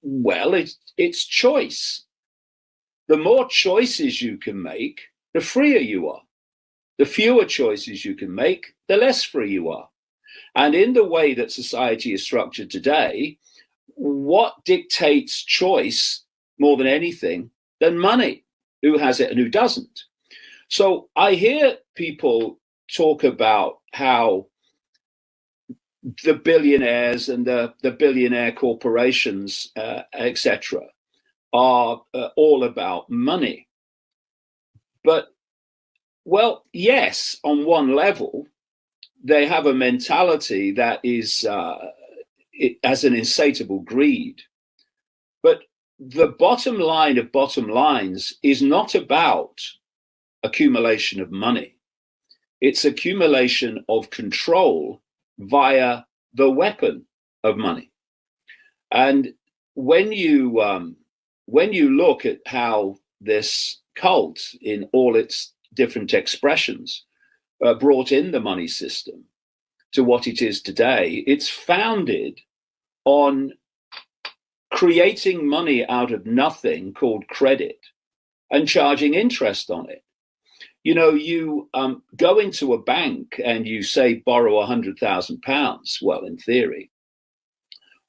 Well, it's choice. The more choices you can make, the freer you are. The fewer choices you can make, the less free you are. And in the way that society is structured today, what dictates choice more than anything than money? Who has it and who doesn't? So I hear people talk about how the billionaires and the billionaire corporations, etc., are all about money. But, well, yes, on one level, they have a mentality that is as an insatiable greed. But the bottom line of bottom lines is not about accumulation of money. It's accumulation of control via the weapon of money. And when you look at how this cult, in all its different expressions, brought in the money system to what it is today, it's founded on creating money out of nothing called credit and charging interest on it. You know, you go into a bank and you say, borrow £100,000. Well, in theory,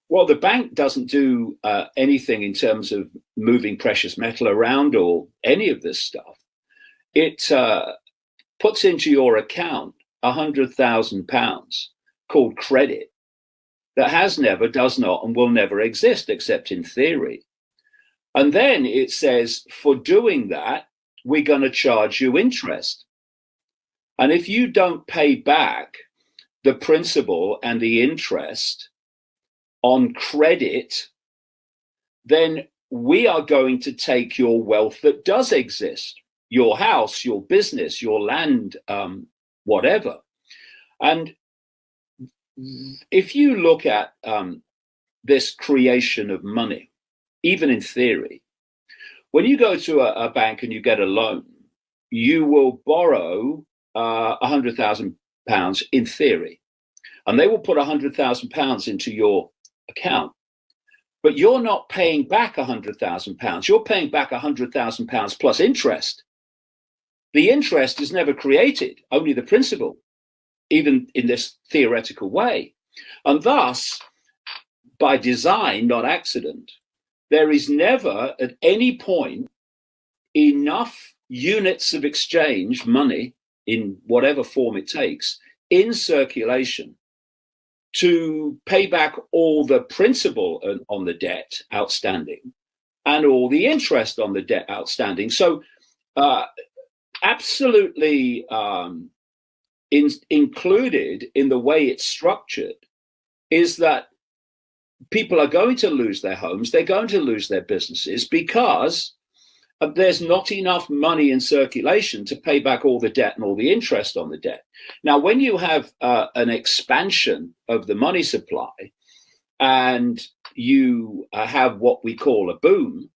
well, the bank doesn't do anything in terms of moving precious metal around or any of this stuff. It puts into your account £100,000 called credit that has never, does not, and will never exist except in theory. And then it says, for doing that, we're going to charge you interest. And if you don't pay back the principal and the interest on credit, then we are going to take your wealth that does exist, your house, your business, your land, whatever. And if you look at this creation of money, even in theory, when you go to a bank and you get a loan, you will borrow £100,000 in theory, and they will put £100,000 into your account. But you're not paying back £100,000. You're paying back £100,000 plus interest. The interest is never created, only the principal, even in this theoretical way. And thus, by design, not accident, there is never at any point enough units of exchange, money, in whatever form it takes, in circulation to pay back all the principal on the debt outstanding and all the interest on the debt outstanding. So absolutely included in the way it's structured is that people are going to lose their homes, they're going to lose their businesses because there's not enough money in circulation to pay back all the debt and all the interest on the debt. Now, when you have an expansion of the money supply and you have what we call a boom,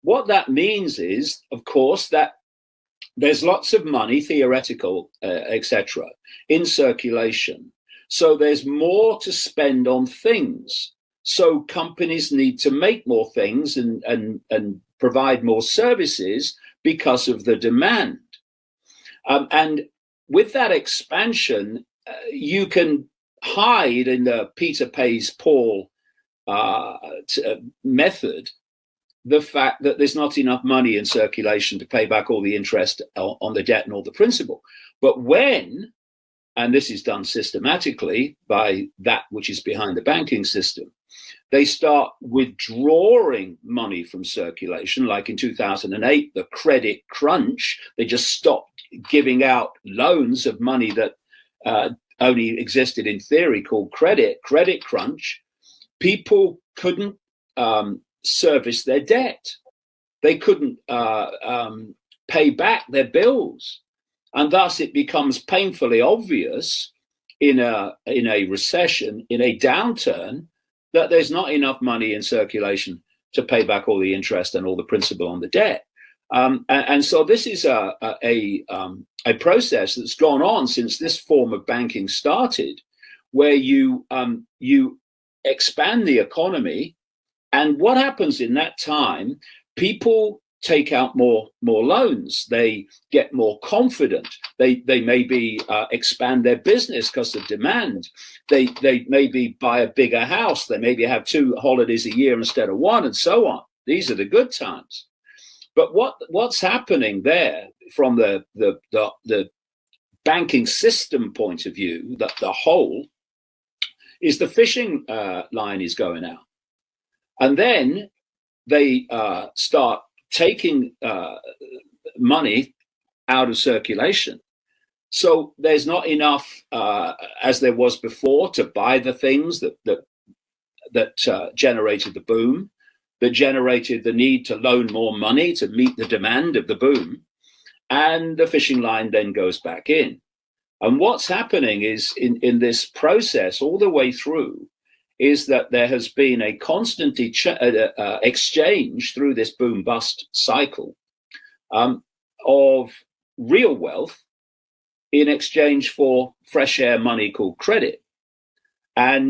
what that means is, of course, that there's lots of money, theoretical, etc., in circulation. So there's more to spend on things. So companies need to make more things and provide more services because of the demand. And with that expansion, you can hide in the Peter pays Paul method the fact that there's not enough money in circulation to pay back all the interest on the debt and all the principal. But when, and this is done systematically by that which is behind the banking system, they start withdrawing money from circulation, like in 2008, the credit crunch. They just stopped giving out loans of money that only existed in theory, called credit crunch. People couldn't service their debt. They couldn't pay back their bills. And thus it becomes painfully obvious in a recession, in a downturn, that there's not enough money in circulation to pay back all the interest and all the principal on the debt. And so this is a process that's gone on since this form of banking started, where you expand the economy And what happens in that time? People take out more loans. They get more confident. They maybe expand their business because of demand. They maybe buy a bigger house. They maybe have 2 holidays a year instead of 1, and so on. These are the good times. But what's happening there from the banking system point of view, the whole, is the fishing line is going out. And then they start taking money out of circulation. So there's not enough, as there was before, to buy the things that generated the boom, that generated the need to loan more money to meet the demand of the boom. And the fishing line then goes back in. And what's happening is in this process all the way through is that there has been a constant exchange through this boom bust cycle of real wealth in exchange for fresh air money called credit. And